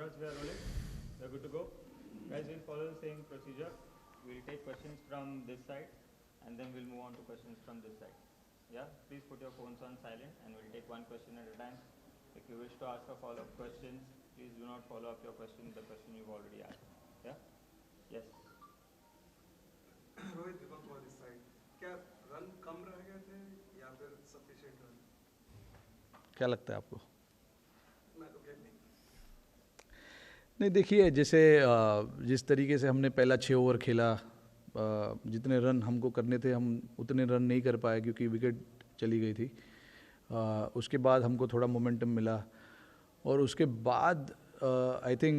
cameras, we are rolling. We are good to go. Guys, we'll follow the same procedure. We'll take questions from this side and then we'll move on to questions from this side. Yeah, please put your phones on silent and we'll take one question at a time. If you wish to ask a follow-up questions, please do not follow up your question with the question you've already asked. Yeah? Yes. Rohit Deepak Kumar इस side क्या run कम रह गए थे या फिर sufficient run क्या लगता है आपको? मैं तो कहती नहीं, देखिए जैसे जिस तरीके से हमने पहला 6 ओवर खेला, जितने रन हमको करने थे हम उतने रन नहीं कर पाए क्योंकि विकेट चली गई थी। उसके बाद हमको थोड़ा मोमेंटम मिला और उसके बाद आई थिंक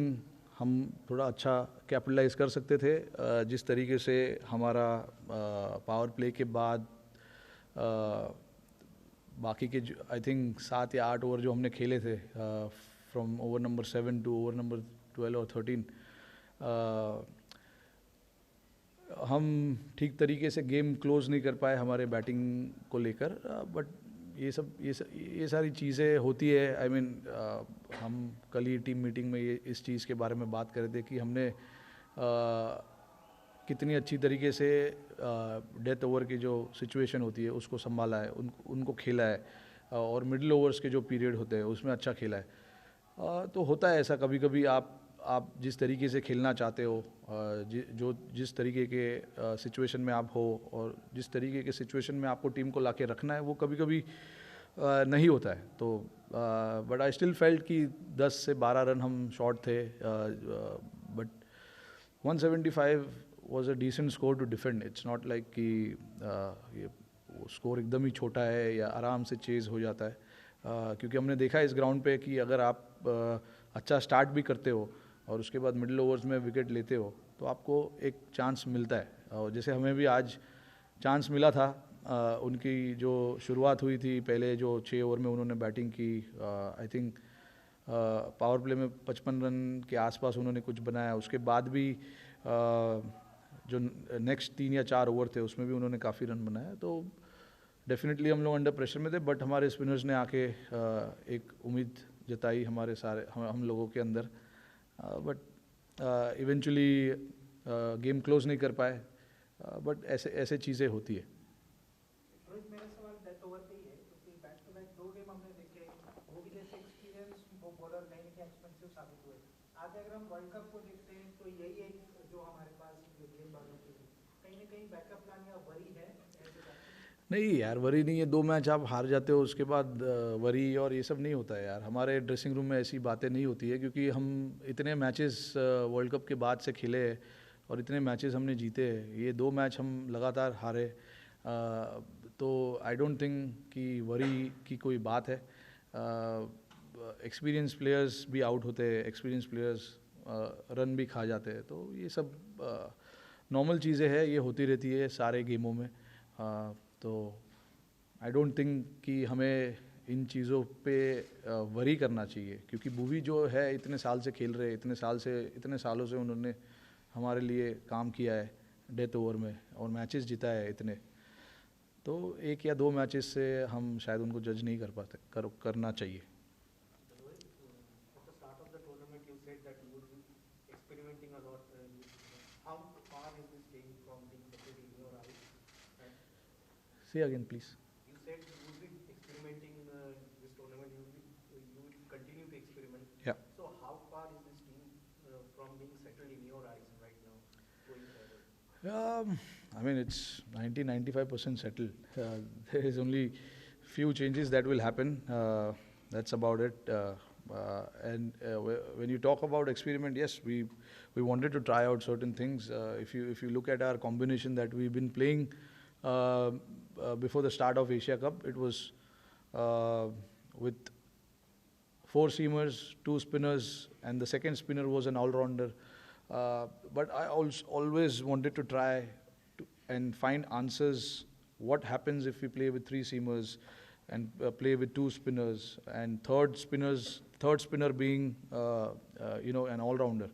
हम थोड़ा अच्छा कैपिटलाइज कर सकते थे। जिस तरीके से हमारा पावर प्ले के बाद बाकी के आई थिंक 7 या 8 ओवर जो हमने खेले थे from over number 7 to over number 12 और 13, हम ठीक तरीके से गेम क्लोज नहीं कर पाए हमारे बैटिंग को लेकर। बट ये सारी चीज़ें होती है। आई मीन हम कल ही टीम मीटिंग में इस चीज़ के बारे में बात कर रहे थे कि हमने कितनी अच्छी तरीके से डेथ ओवर की जो सिचुएशन होती है उसको संभाला है, उनको खेला है और मिडिल ओवर्स के जो पीरियड होते हैं उसमें अच्छा खेला है। तो होता है ऐसा कभी कभी, आप जिस तरीके से खेलना चाहते हो, जिस तरीके के सिचुएशन में आप हो और जिस तरीके के सिचुएशन में आपको टीम को लाके रखना है वो कभी कभी नहीं होता है। तो बट आई स्टिल फेल्ट कि 10 से 12 रन हम शॉर्ट थे, but 175 was a decent score to defend. It's not like कि ये स्कोर एकदम ही छोटा है या आराम से चेज़ हो जाता है, क्योंकि हमने देखा इस ग्राउंड पे कि अगर आप अच्छा स्टार्ट भी करते हो और उसके बाद मिडिल ओवर्स में विकेट लेते हो तो आपको एक चांस मिलता है। और जैसे हमें भी आज चांस मिला था, उनकी जो शुरुआत हुई थी पहले जो 6 ओवर में उन्होंने बैटिंग की, आई थिंक पावर प्ले में 55 रन के आसपास उन्होंने कुछ बनाया। उसके बाद भी जो नेक्स्ट 3 या 4 ओवर थे उसमें भी उन्होंने काफ़ी रन बनाया। तो डेफिनेटली हम लोग अंडर प्रेशर में थे, बट हमारे स्पिनर्स ने आके एक उम्मीद जताई हमारे सारे हम लोगों के अंदर, बट इवेंचुअली गेम क्लोज नहीं कर पाए। बट ऐसे चीज़ें होती है। रोहित, मेरा सवाल डेथ ओवर पे ही है क्योंकि बैक टू बैक 2 गेम हमने देखे, वो भी जैसे एक्सपीरियंस वो बॉलर कहीं ना कहीं एक्सपेंसिव साबित हुए। आगे अगर हम वर्ल्ड कप को देखते हैं तो यही एक जो हमारे पास गेंदबाजों की कहीं ना कहीं बैकअप प्लान या वरी है ऐसे? नहीं यार, वरी नहीं है। 2 मैच आप हार जाते हो उसके बाद वरी और ये सब नहीं होता है यार। हमारे ड्रेसिंग रूम में ऐसी बातें नहीं होती है क्योंकि हम इतने मैचेस वर्ल्ड कप के बाद से खेले हैं और इतने मैचेस हमने जीते हैं। ये 2 मैच हम लगातार हारे, तो आई डोंट थिंक कि वरी की कोई बात है। एक्सपीरियंस प्लेयर्स भी आउट होते हैं, एक्सपीरियंस प्लेयर्स रन भी खा जाते हैं, तो ये सब नॉर्मल चीज़ें हैं, ये होती रहती है सारे गेमों में। तो आई डोंट थिंक कि हमें इन चीज़ों पे वरी करना चाहिए, क्योंकि भुवी जो है इतने साल से खेल रहे, इतने सालों से उन्होंने हमारे लिए काम किया है डेथ ओवर में और मैचेस जिता है इतने। तो 1 या 2 मैचेस से हम शायद उनको जज नहीं कर पाते, करना चाहिए। Say again, please. You said you would be experimenting this tournament. You will continue to experiment. Yeah. So how far is this team from being settled in your eyes right now, going forward? I mean, it's 90-95% settled. There is only few changes that will happen. That's about it. And when you talk about experiment, yes, we wanted to try out certain things. If you look at our combination that we've been playing before the start of Asia Cup, it was with 4 seamers, 2 spinners, and the second spinner was an all-rounder. But I always wanted to try and find answers. What happens if we play with 3 seamers and play with 2 spinners and third spinner being an all-rounder.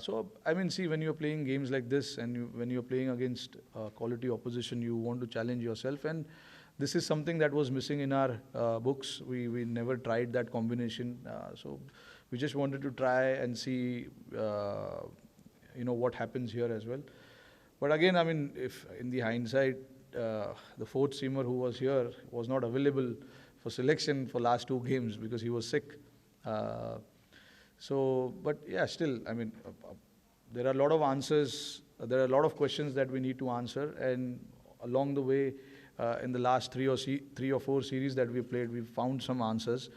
So I mean, see, when you're playing games like this and when you're playing against quality opposition, you want to challenge yourself, and this is something that was missing in our books. We never tried that combination. So we just wanted to try and see, what happens here as well. But again, I mean, if in the hindsight, the fourth seamer who was here was not available for selection for last 2 games because he was sick. But yeah, still, I mean, there are a lot of answers. There are a lot of questions that we need to answer, and along the way, in the last 3 or 4 series that we played, we found some answers.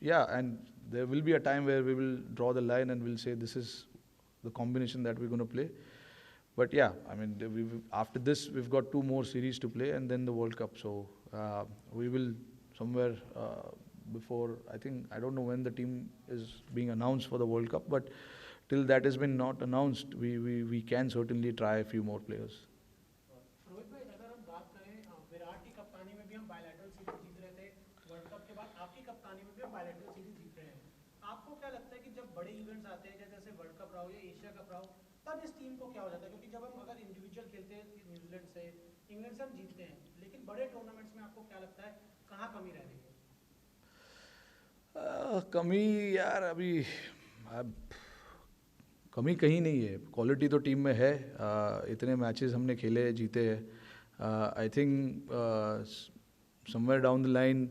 Yeah, and there will be a time where we will draw the line and we'll say this is the combination that we're going to play. But yeah, I mean, after this, we've got 2 more series to play and then the World Cup. So we will somewhere before, I don't know when the team is being announced for the World Cup, but till that has been not announced, we can certainly try a few more players. Rohit भाई, अगर हम बात करें विराट की कप्तानी में भी हम बायलैटरल सीरीज जीत रहे थे, वर्ल्ड कप के बाद आपकी कप्तानी में भी हम बायलैटरल सीरीज जीत रहे हैं. आपको क्या लगता है कि जब बड़े इवेंट्स आते हैं जैसे वर्ल्ड कप रहा हो या एशिया कप रहा हो, तब इस टीम को क्या हो जाता है? क्योंकि जब हम अगर इंडिविजुअल खेलते हैं न्यूजीलैंड से, इंग्लैंड से हम जीतते हैं, लेकिन बड़े टूर्नामेंट्स में आपको क्या लगता है कहाँ कमी रह रही है? कमी यार, अभी कमी कहीं नहीं है. क्वालिटी तो टीम में है. इतने मैचेस हमने खेले, जीते हैं. I think somewhere down the line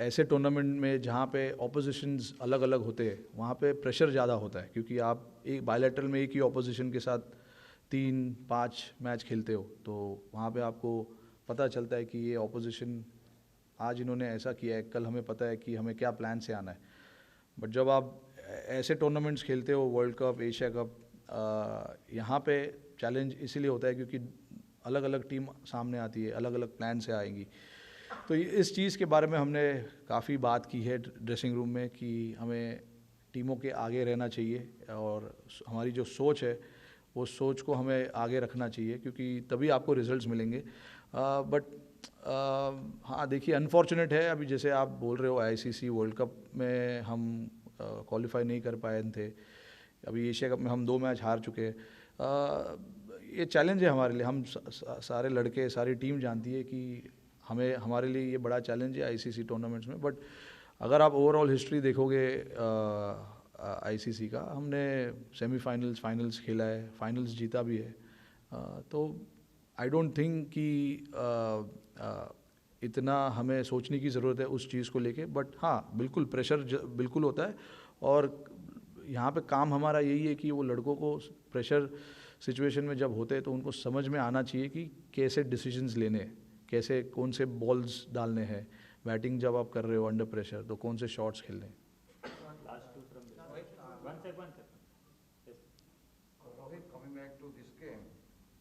ऐसे टूर्नामेंट में जहाँ पे ऑपोजिशंस अलग अलग होते हैं, वहाँ पे प्रेशर ज़्यादा होता है, क्योंकि आप एक बायलैटरल में एक ही ऑपोजिशन के साथ 3-5 मैच खेलते हो, तो वहाँ पे आपको पता चलता है कि ये ऑपोजिशन आज इन्होंने ऐसा किया है, कल हमें पता है कि हमें क्या प्लान से आना है. बट जब आप ऐसे टूर्नामेंट्स खेलते हो, वर्ल्ड कप, एशिया कप, यहाँ पे चैलेंज इसीलिए होता है क्योंकि अलग अलग टीम सामने आती है, अलग अलग प्लान से आएंगी. तो इस चीज़ के बारे में हमने काफ़ी बात की है ड्रेसिंग रूम में कि हमें टीमों के आगे रहना चाहिए और हमारी जो सोच है वो सोच को हमें आगे रखना चाहिए, क्योंकि तभी आपको रिजल्ट्स मिलेंगे. बट हाँ, देखिए, अनफॉर्चुनेट है अभी, जैसे आप बोल रहे हो आईसीसी वर्ल्ड कप में हम क्वालिफाई नहीं कर पाए थे. अभी एशिया कप में हम 2 मैच हार चुके हैं. ये चैलेंज है हमारे लिए. हम सारे लड़के, सारी टीम जानती है कि हमारे लिए ये बड़ा चैलेंज है आईसीसी टूर्नामेंट्स में. बट अगर आप ओवरऑल हिस्ट्री देखोगे आईसीसी का, हमने सेमीफाइनल्स, फाइनल्स खेला है, फाइनल्स जीता भी है. तो आई डोंट थिंक कि इतना हमें सोचने की ज़रूरत है उस चीज़ को लेके. बट हाँ, बिल्कुल प्रेशर बिल्कुल होता है, और यहाँ पे काम हमारा यही है कि वो लड़कों को प्रेशर सिचुएशन में जब होते हैं तो उनको समझ में आना चाहिए कि कैसे डिसीजंस लेने हैं, कैसे कौन से बॉल्स डालने हैं, बैटिंग जब आप कर रहे हो अंडर प्रेशर तो कौन से शॉट्स खेलने हैं. Rohit, coming back to this game,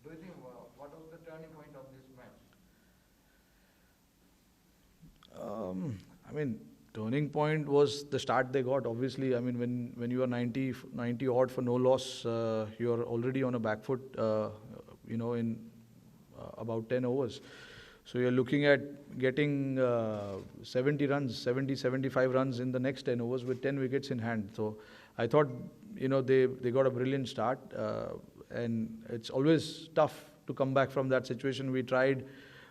do you think what was the turning point of this match? I mean, turning point was the start they got. Obviously, I mean, when you are 90 odd for no loss, you are already on a back foot, in about 10 overs. So you're looking at getting 75 runs in the next 10 overs with 10 wickets in hand. So I thought, they got a brilliant start, and it's always tough to come back from that situation. We tried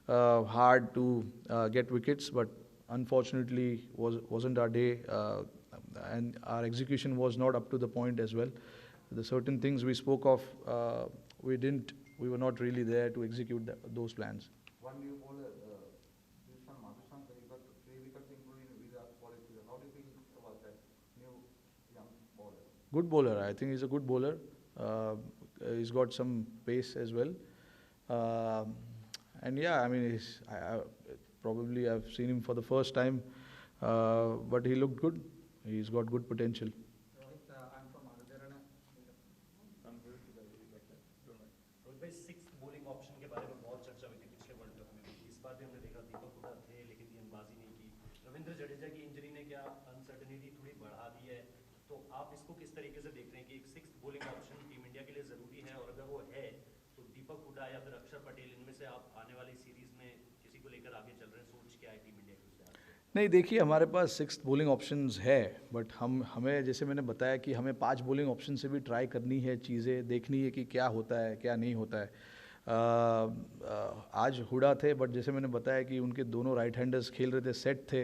hard to get wickets, but unfortunately wasn't our day, and our execution was not up to the point as well. The certain things we spoke of, we were not really there to execute those plans. One new bowler, he got 3 wickets including Virat. How do you feel about that new young bowler? Good bowler. I think he's a good bowler. He's got some pace as well. And yeah, I mean, probably I've seen him for the first time, but he looked good. He's got good potential. Rohit, I'm from Agadharana. Rohit भाई, 6th bowling option के बारे में बहुत चर्चा हुई थी पिछले world cup में भी. इस बार भी हमने देखा दीपक हुडा थे लेकिन गेंदबाजी नहीं की. रविंद्र जडेजा की इंजरी ने क्या अनसर्टेनिटी थोड़ी बढ़ा दी है? तो आप इसको किस तरीके से देख रहे हैं कि एक 6th bowling option team India के लिए ज़रूरी है, और अगर वो है तो दीपक हुडा या फिर अक्षर पटेल, इनमें से आप आने वाली सीरीज में किसी को लेकर आगे चल रहे हैं? सोच क्या है टीम इंडिया की उससे? नहीं, देखिए, हमारे पास 6th bowling options है, बट हमें जैसे मैंने बताया कि हमें 5 bowling option से भी ट्राई करनी है, चीज़ें देखनी है कि क्या होता है, क्या नहीं होता है. आज हुडा थे, बट जैसे मैंने बताया कि उनके दोनों राइट हैंडर्स खेल रहे थे, सेट थे,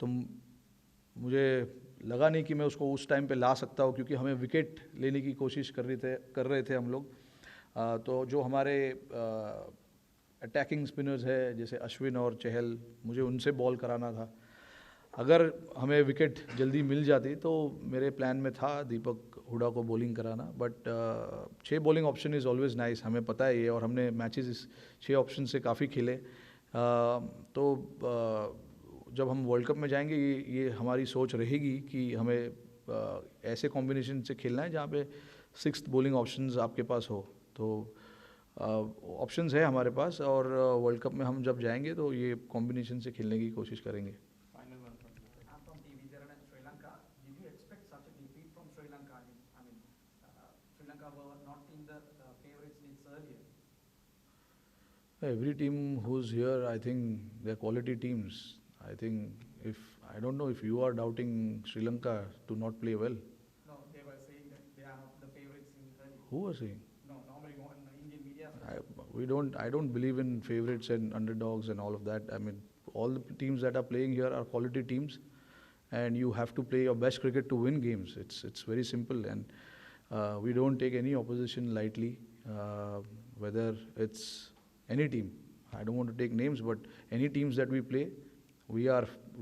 तो मुझे लगा नहीं कि मैं उसको उस टाइम पे ला सकता हूँ, क्योंकि हमें विकेट लेने की कोशिश कर रहे थे हम लोग। तो जो हमारे अटैकिंग स्पिनर्स है जैसे अश्विन और चहल, मुझे उनसे बॉल कराना था। अगर हमें विकेट जल्दी मिल जाती तो मेरे प्लान में था दीपक हुडा को बॉलिंग कराना, but 6 bowling option is always nice, हमें पता है ये, और हमने मैचेस इस 6 ऑप्शन से काफ़ी खेले। तो जब हम वर्ल्ड कप में जाएंगे ये हमारी सोच रहेगी कि हमें ऐसे कॉम्बिनेशन से खेलना है जहाँ पे 6th बॉलिंग ऑप्शंस आपके पास हो। तो ऑप्शंस है हमारे पास, और वर्ल्ड कप में हम जब जाएंगे तो ये कॉम्बिनेशन से खेलने की कोशिश करेंगे। Final one from you. I'm from TV Virat and Sri Lanka. Did you expect such a defeat from Sri Lanka? Sri Lanka were not in the favorites leagues earlier. Every team who's here, I think they're quality teams. I think I don't know if you are doubting Sri Lanka to not play well. No, they were saying that they are not the favorites in earlier. Who was saying? No, normally on Indian media. I don't believe in favorites and underdogs and all of that. I mean, all the teams that are playing here are quality teams, and you have to play your best cricket to win games. It's very simple, and we don't take any opposition lightly, whether it's any team. I don't want to take names, but any teams that we play, we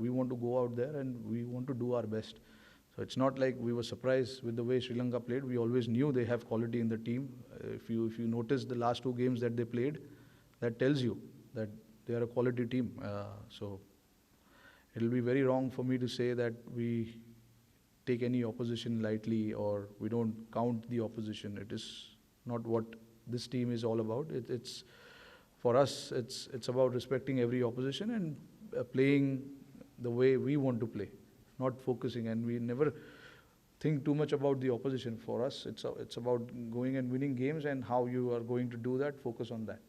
want to go out there and we want to do our best. So it's not like we were surprised with the way Sri Lanka played. We always knew they have quality in the team. If you notice the last 2 games that they played, that tells you that they are a quality team. So it will be very wrong for me to say that we take any opposition lightly or we don't count the opposition. It is not what this team is all about. It's for us, it's about respecting every opposition and playing the way we want to play, not focusing. And we never think too much about the opposition. For us, it's about going and winning games, and how you are going to do that, focus on that.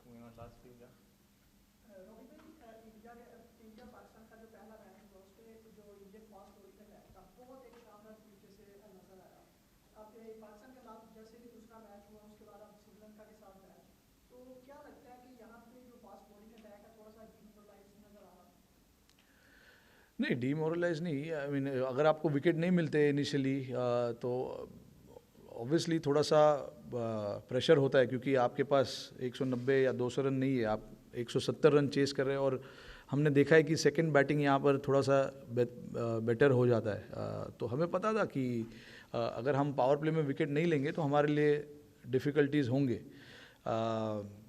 Moving on, last few, yeah. Rohit भाई, India Pakistan का जो पहला match हुआ उस पे जो Indian fast bowling का था बहुत एक शानदार तरीके से नजर आया। अब पाकिस्तान के साथ जैसे ही दूसरा मैच हुआ उसके बाद अब श्रीलंका के साथ मैच, तो क्या लगता है कि यहाँ पे जो फास्ट बॉलिंग अटैक है थोड़ा सा डिमोरलाइज नजर आ रहा है? नहीं, डीमोरलाइज नहीं। आई मीन अगर आपको विकेट नहीं मिलते इनिशियली तो ऑब्वियसली थोड़ा सा प्रेशर होता है, क्योंकि आपके पास 190 या 200 रन नहीं है, आप 170 रन चेस कर रहे हैं। और हमने देखा है कि सेकंड बैटिंग यहाँ पर थोड़ा सा बेटर हो जाता है। तो हमें पता था कि अगर हम पावर प्ले में विकेट नहीं लेंगे तो हमारे लिए डिफ़िकल्टीज़ होंगे।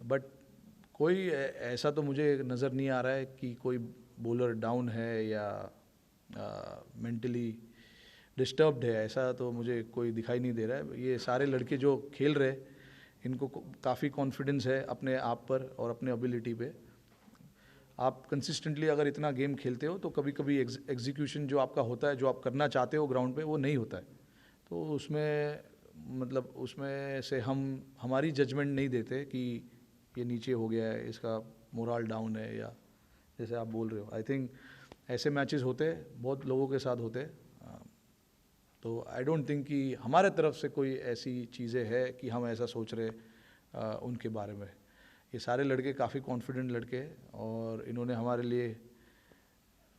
बट कोई ऐसा तो मुझे नज़र नहीं आ रहा है कि कोई बॉलर डाउन है या मेंटली डिस्टर्ब्ड है, ऐसा तो मुझे कोई दिखाई नहीं दे रहा है। ये सारे लड़के जो खेल रहे इनको काफ़ी कॉन्फिडेंस है अपने आप पर और अपने एबिलिटी पे। आप कंसिस्टेंटली अगर इतना गेम खेलते हो तो कभी कभी एग्जीक्यूशन जो आपका होता है, जो आप करना चाहते हो ग्राउंड पे, वो नहीं होता है। तो उसमें से हमारी जजमेंट नहीं देते कि ये नीचे हो गया है, इसका मोरल डाउन है, या जैसे आप बोल रहे हो। आई थिंक ऐसे मैचेस होते हैं, बहुत लोगों के साथ होते हैं। तो आई डोंट थिंक कि हमारे तरफ से कोई ऐसी चीज़ें है कि हम ऐसा सोच रहे उनके बारे में। ये सारे लड़के काफ़ी कॉन्फिडेंट लड़के हैं और इन्होंने हमारे लिए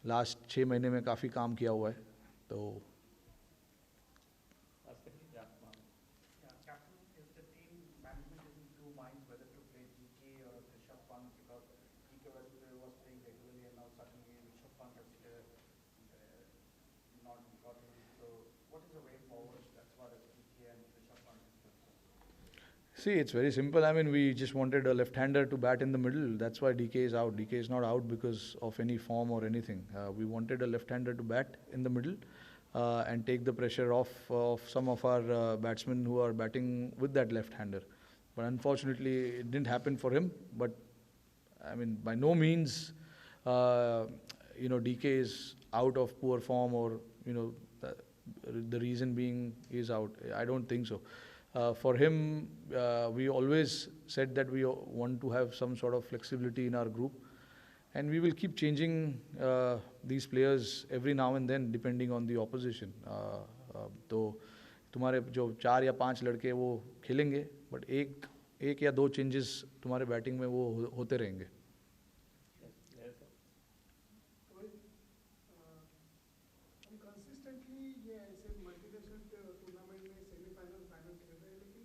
लास्ट 6 महीने में काफ़ी काम किया हुआ है। तो Yeah, captain, is the team management is in 2 minds whether to play DK or Rishabh Pant, because DK was playing regularly and now suddenly Rishabh Pant has not got in. So what is the way forward as far as DK and Rishabh Pant is concerned? see, it's very simple. I mean, we just wanted a left-hander to bat in the middle. That's why DK is out. DK is not out because of any form or anything. We wanted a left-hander to bat in the middle and take the pressure off of some of our batsmen who are batting with that left-hander. But unfortunately, it didn't happen for him. But I mean, by no means, DK is out of poor form, or the reason being is out. I don't think so. For him, we always said that we want to have some sort of flexibility in our group, and we will keep changing these players every now and then depending on the opposition. तो तुम्हारे जो 4 या 5 लड़के वो खेलेंगे, but एक या 2 changes तुम्हारे बैटिंग में वो होते रहेंगे। कि ये ऐसे मल्टीनेशनल टूर्नामेंट में सेमीफाइनल फाइनल खेल रहे हैं, लेकिन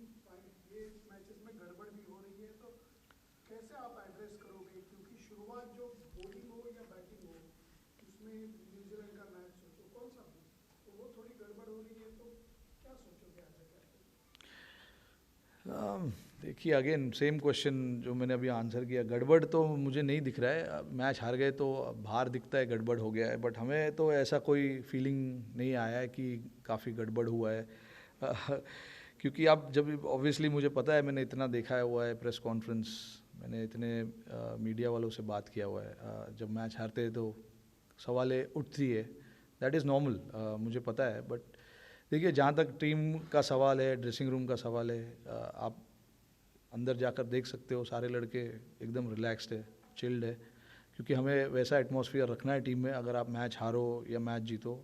ये मैचेस में गड़बड़ भी हो रही है, तो कैसे आप एड्रेस करोगे? क्योंकि शुरुआत जो बॉलिंग हो या बैटिंग हो, उसमें न्यूजीलैंड का मैच हो तो कौन सा हो, तो वो थोड़ी गड़बड़ हो रही है, तो क्या सोचोगे एज ए कैप्टन? देखिए अगेन सेम क्वेश्चन जो मैंने अभी आंसर किया, गड़बड़ तो मुझे नहीं दिख रहा है। मैच हार गए तो बाहर दिखता है गड़बड़ हो गया है, बट हमें तो ऐसा कोई फीलिंग नहीं आया है कि काफ़ी गड़बड़ हुआ है। क्योंकि अब जब ऑब्वियसली मुझे पता है, मैंने इतना देखा हुआ है प्रेस कॉन्फ्रेंस, मैंने इतने मीडिया वालों से बात किया हुआ है, जब मैच हारते हैं तो सवालें उठती है, दैट इज़ नॉर्मल, मुझे पता है। बट देखिए जहाँ तक टीम का सवाल है, ड्रेसिंग रूम का सवाल है, आप अंदर जाकर देख सकते हो सारे लड़के एकदम रिलैक्स्ड है, चिल्ड है, क्योंकि हमें वैसा एटमॉस्फेयर रखना है टीम में। अगर आप मैच हारो या मैच जीतो,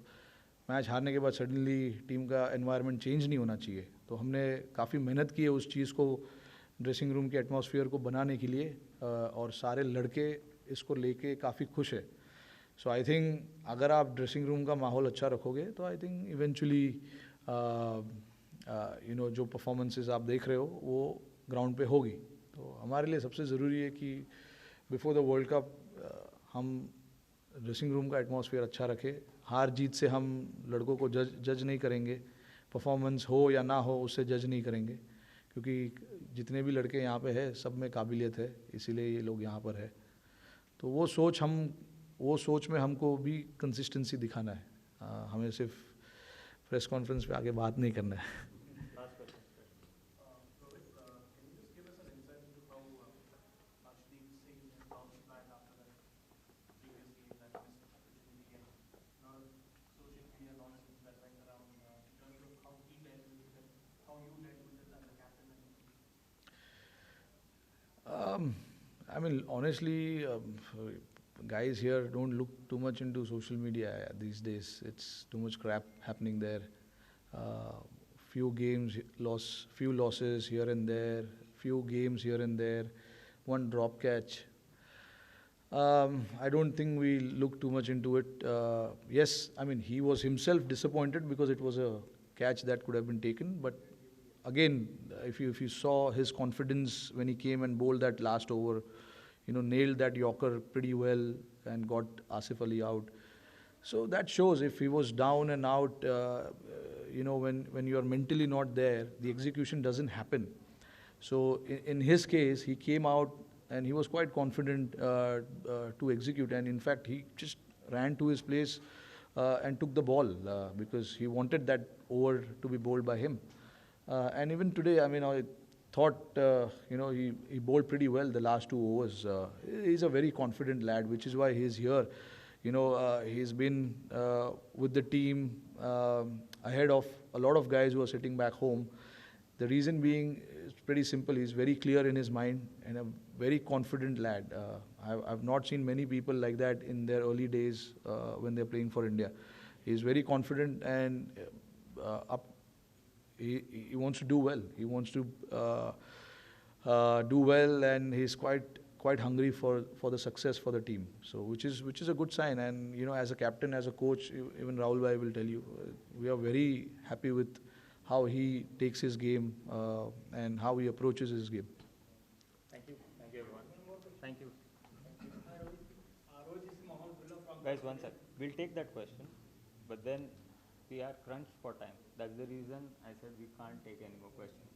मैच हारने के बाद सडनली टीम का एनवायरनमेंट चेंज नहीं होना चाहिए। तो हमने काफ़ी मेहनत की है उस चीज़ को, ड्रेसिंग रूम के एटमॉस्फेयर को बनाने के लिए, और सारे लड़के इसको लेके काफ़ी खुश है। सो आई थिंक अगर आप ड्रेसिंग रूम का माहौल अच्छा रखोगे तो आई थिंक इवेंचुअली जो परफॉर्मेंसेस आप देख रहे हो वो ग्राउंड पे होगी। तो हमारे लिए सबसे ज़रूरी है कि बिफोर द वर्ल्ड कप हम ड्रेसिंग रूम का एटमॉस्फेयर अच्छा रखें। हार जीत से हम लड़कों को जज नहीं करेंगे, परफॉर्मेंस हो या ना हो उससे जज नहीं करेंगे, क्योंकि जितने भी लड़के यहाँ पे हैं सब में काबिलियत है, इसीलिए ये लोग यहाँ पर है। तो वो सोच में हमको भी कंसिस्टेंसी दिखाना है, हमें सिर्फ प्रेस कॉन्फ्रेंस पे आके बात नहीं करना है। Rohit, can you just give us an insight into how Hardik Singh has bounced back after that previous game, that missed opportunity, and a lot of social media nonsense that went around in terms of how he dealt with it and how you dealt with it as a captain and the team? I mean, honestly, guys here don't look too much into social media these days. It's too much crap happening there. Few games few losses here and there, few games here and there, one drop catch. I don't think we look too much into it. Yes, I mean, he was himself disappointed because it was a catch that could have been taken. But again, if you saw his confidence when he came and bowled that last over, nailed that Yorker pretty well and got Asif Ali out. So that shows if he was down and out, when you are mentally not there, the execution doesn't happen. So in his case, he came out and he was quite confident to execute. And in fact, he just ran to his place and took the ball because he wanted that over to be bowled by him. And even today, I mean, I thought, he bowled pretty well the last 2 overs. He's a very confident lad, which is why he's here. He's been with the team ahead of a lot of guys who are sitting back home. The reason being is pretty simple. He's very clear in his mind and a very confident lad. I've not seen many people like that in their early days when they're playing for India. He's very confident and he wants to do well. He wants to do well, and he's quite hungry for the success for the team. So which is a good sign. And as a captain, as a coach, even Rahul bhai will tell you, we are very happy with how he takes his game and how he approaches his game. Thank you everyone. Thank you. Guys, one sec. We'll take that question, but then we are crunched for time. That's the reason I said we can't take any more questions.